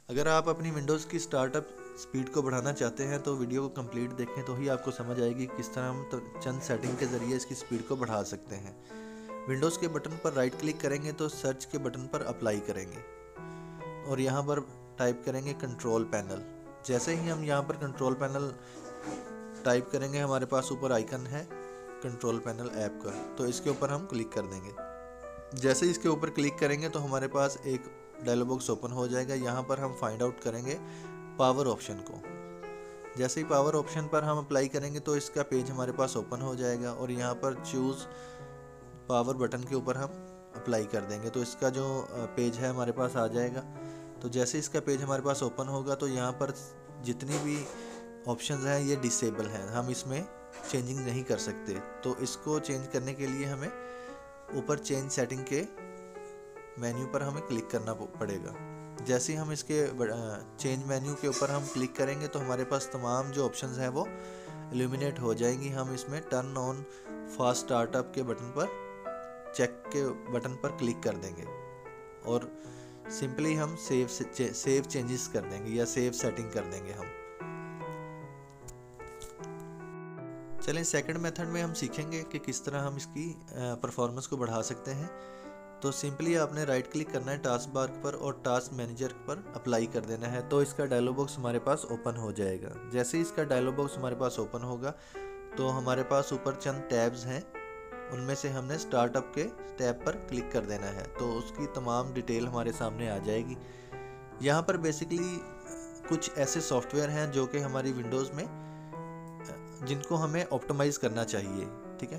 अगर आप अपनी विंडोज़ की स्टार्टअप स्पीड को बढ़ाना चाहते हैं तो वीडियो को कंप्लीट देखें, तो ही आपको समझ आएगी किस तरह हम तो चंद सेटिंग के ज़रिए इसकी स्पीड को बढ़ा सकते हैं। विंडोज़ के बटन पर राइट क्लिक करेंगे तो सर्च के बटन पर अप्लाई करेंगे और यहाँ पर टाइप करेंगे कंट्रोल पैनल। जैसे ही हम यहाँ पर कंट्रोल पैनल टाइप करेंगे, हमारे पास ऊपर आइकन है कंट्रोल पैनल ऐप का, तो इसके ऊपर हम क्लिक कर देंगे। जैसे इसके ऊपर क्लिक करेंगे तो हमारे पास एक डायलॉग बॉक्स ओपन हो जाएगा। यहाँ पर हम फाइंड आउट करेंगे पावर ऑप्शन को। जैसे ही पावर ऑप्शन पर हम अप्लाई करेंगे तो इसका पेज हमारे पास ओपन हो जाएगा और यहाँ पर चूज़ पावर बटन के ऊपर हम अप्लाई कर देंगे तो इसका जो पेज है हमारे पास आ जाएगा। तो जैसे इसका पेज हमारे पास ओपन होगा तो यहाँ पर जितनी भी ऑप्शंस हैं ये डिसेबल हैं, हम इसमें चेंजिंग नहीं कर सकते। तो इसको चेंज करने के लिए हमें ऊपर चेंज सेटिंग के मेन्यू पर हमें क्लिक करना पड़ेगा। जैसे ही हम इसके चेंज मेन्यू के ऊपर हम क्लिक करेंगे तो हमारे पास तमाम जो ऑप्शंस हैं वो इल्यूमिनेट हो जाएंगी। हम इसमें टर्न ऑन फास्ट स्टार्टअप के बटन पर चेक के बटन पर क्लिक कर देंगे और सिंपली हम सेव चेंजेस कर देंगे या सेव सेटिंग कर देंगे हम। चलें सेकंड मेथड में हम सीखेंगे कि किस तरह हम इसकी परफॉर्मेंस को बढ़ा सकते हैं। तो सिंपली आपने राइट क्लिक करना है टास्क बार पर और टास्क मैनेजर पर अप्लाई कर देना है, तो इसका डायलॉग बॉक्स हमारे पास ओपन हो जाएगा। जैसे ही इसका डायलॉग बॉक्स हमारे पास ओपन होगा तो हमारे पास ऊपर चंद टैब्स हैं, उनमें से हमने स्टार्टअप के टैब पर क्लिक कर देना है तो उसकी तमाम डिटेल हमारे सामने आ जाएगी। यहाँ पर बेसिकली कुछ ऐसे सॉफ्टवेयर हैं जो कि हमारी विंडोज़ में जिनको हमें ऑप्टिमाइज़ करना चाहिए, ठीक है।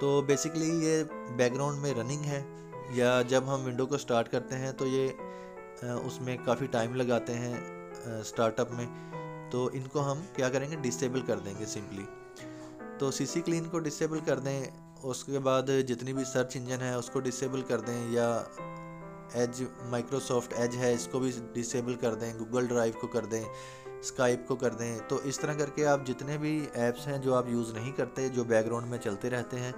तो बेसिकली ये बैकग्राउंड में रनिंग है या जब हम विंडो को स्टार्ट करते हैं तो ये उसमें काफ़ी टाइम लगाते हैं स्टार्टअप में, तो इनको हम क्या करेंगे डिसेबल कर देंगे सिंपली। तो सीसी क्लीन को डिसेबल कर दें, उसके बाद जितनी भी सर्च इंजन है उसको डिसेबल कर दें, या एज माइक्रोसॉफ्ट एज है इसको भी डिसेबल कर दें, गूगल ड्राइव को कर दें, स्काइप को कर दें। तो इस तरह करके आप जितने भी ऐप्स हैं जो आप यूज़ नहीं करते, जो बैकग्राउंड में चलते रहते हैं,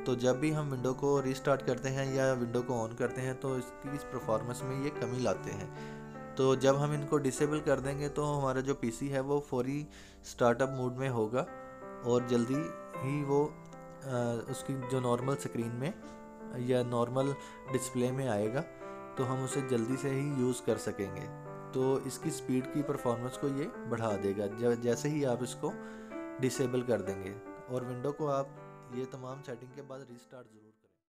तो जब भी हम विंडो को रीस्टार्ट करते हैं या विंडो को ऑन करते हैं तो इसकी परफॉर्मेंस में ये कमी लाते हैं। तो जब हम इनको डिसेबल कर देंगे तो हमारा जो पीसी है वो फौरी स्टार्टअप मोड में होगा और जल्दी ही वो उसकी जो नॉर्मल स्क्रीन में या नॉर्मल डिस्प्ले में आएगा, तो हम उसे जल्दी से ही यूज़ कर सकेंगे। तो इसकी स्पीड की परफॉर्मेंस को ये बढ़ा देगा जैसे ही आप इसको डिसेबल कर देंगे। और विंडो को आप ये तमाम सेटिंग के बाद रीस्टार्ट ज़रूर